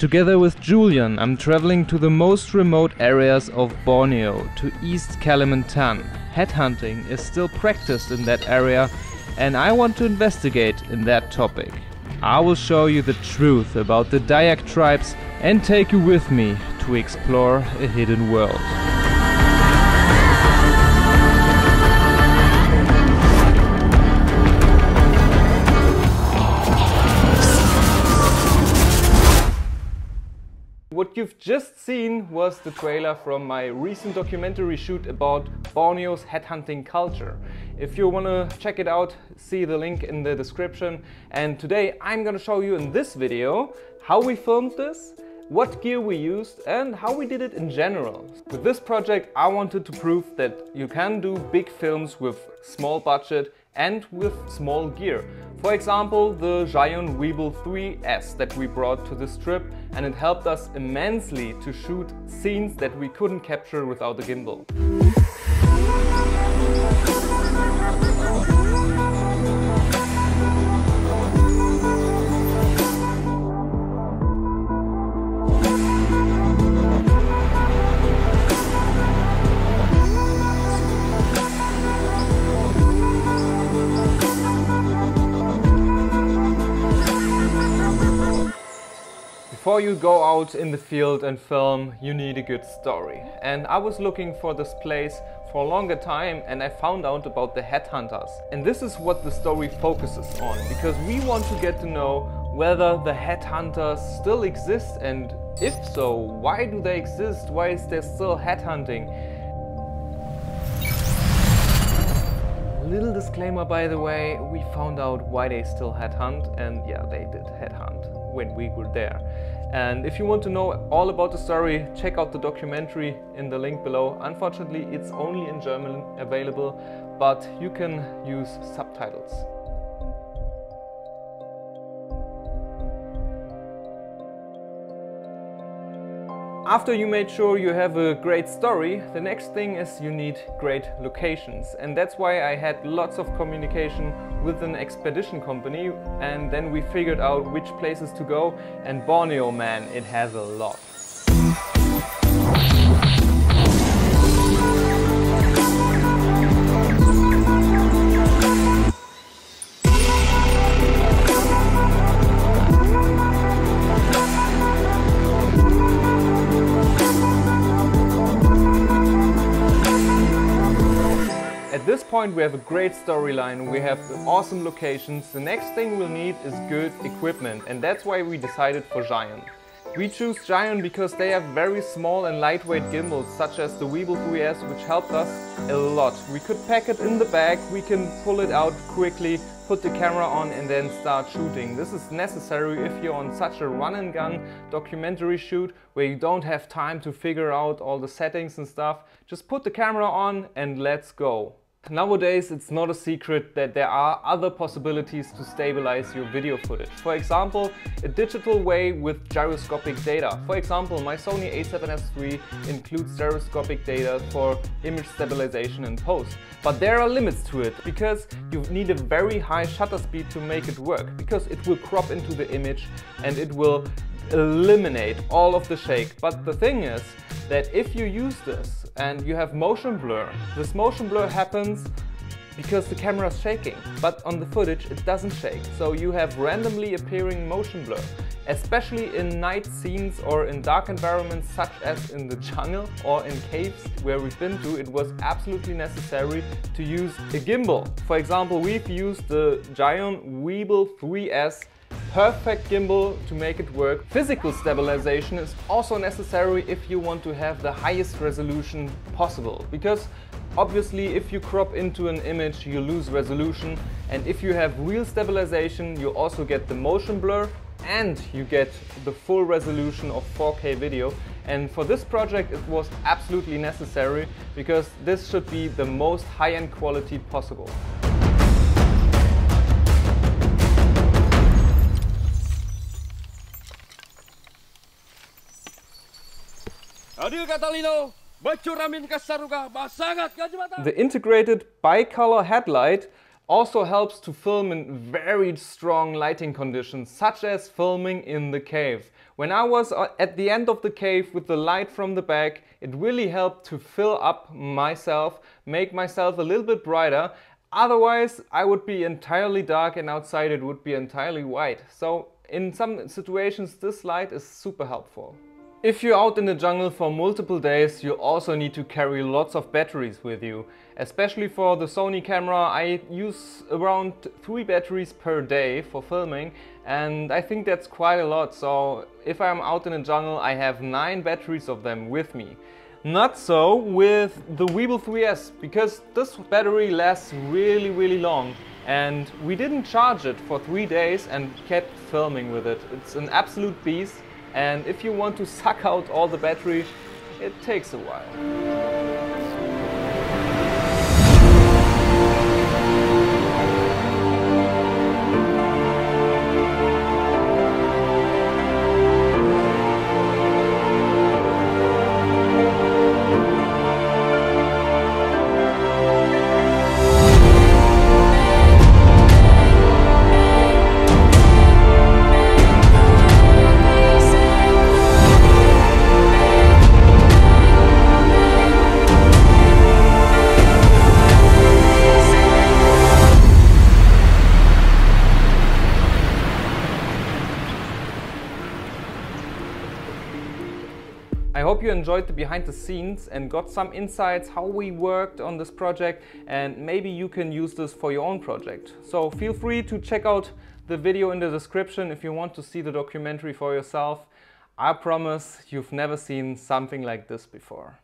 Together with Julian, I'm traveling to the most remote areas of Borneo, to East Kalimantan. Headhunting is still practiced in that area, and I want to investigate in that topic. I will show you the truth about the Dayak tribes and take you with me to explore a hidden world. What you've just seen was the trailer from my recent documentary shoot about Borneo's headhunting culture. If you want to check it out, see the link in the description. And today I'm going to show you in this video how we filmed this, what gear we used and how we did it in general. With this project I wanted to prove that you can do big films with small budget and with small gear. For example, the Zhiyun Weebill 3S that we brought to this trip, and it helped us immensely to shoot scenes that we couldn't capture without the gimbal. Before you go out in the field and film, you need a good story. And I was looking for this place for a longer time and I found out about the headhunters. And this is what the story focuses on, because we want to get to know whether the headhunters still exist, and if so, why do they exist? Why is there still headhunting? Little disclaimer, by the way, we found out why they still headhunt, and yeah, they did headhunt when we were there. And if you want to know all about the story, check out the documentary in the link below. Unfortunately, it's only in German available, but you can use subtitles. After you made sure you have a great story, the next thing is you need great locations. And that's why I had lots of communication with an expedition company, and then we figured out which places to go, and Borneo, man, it has a lot. At this point we have a great storyline, we have awesome locations. The next thing we'll need is good equipment, and that's why we decided for Zhiyun. We choose Zhiyun because they have very small and lightweight gimbals, such as the Weebill 3S, which helped us a lot. We could pack it in the bag, we can pull it out quickly, put the camera on and then start shooting. This is necessary if you're on such a run-and-gun documentary shoot where you don't have time to figure out all the settings and stuff. Just put the camera on and let's go. Nowadays it's not a secret that there are other possibilities to stabilize your video footage. For example, a digital way with gyroscopic data. For example, my Sony a7S III includes gyroscopic data for image stabilization in post. But there are limits to it, because you need a very high shutter speed to make it work, because it will crop into the image and it will eliminate all of the shake. But the thing is that if you use this and you have motion blur, this motion blur happens because the camera is shaking, but on the footage it doesn't shake, so you have randomly appearing motion blur. Especially in night scenes or in dark environments such as in the jungle or in caves where we've been to, it was absolutely necessary to use a gimbal. For example, we've used the Zhiyun Weebill 3S, perfect gimbal to make it work. Physical stabilization is also necessary if you want to have the highest resolution possible, because obviously if you crop into an image you lose resolution, and if you have real stabilization you also get the motion blur and you get the full resolution of 4K video. And for this project it was absolutely necessary, because this should be the most high-end quality possible. The integrated bicolor headlight Also helps to film in very strong lighting conditions, such as filming in the cave. When I was at the end of the cave with the light from the back, it really helped to fill up myself, make myself a little bit brighter. Otherwise, I would be entirely dark and outside it would be entirely white. So in some situations, this light is super helpful. If you're out in the jungle for multiple days, you also need to carry lots of batteries with you. Especially for the Sony camera, I use around 3 batteries per day for filming, and I think that's quite a lot. So if I'm out in the jungle, I have 9 batteries of them with me. Not so with the Weebill 3S, because this battery lasts really long. And we didn't charge it for 3 days and kept filming with it. It's an absolute beast. And if you want to suck out all the battery, it takes a while. I hope you enjoyed the behind the scenes and got some insights how we worked on this project, and maybe you can use this for your own project. So feel free to check out the video in the description if you want to see the documentary for yourself. I promise you've never seen something like this before.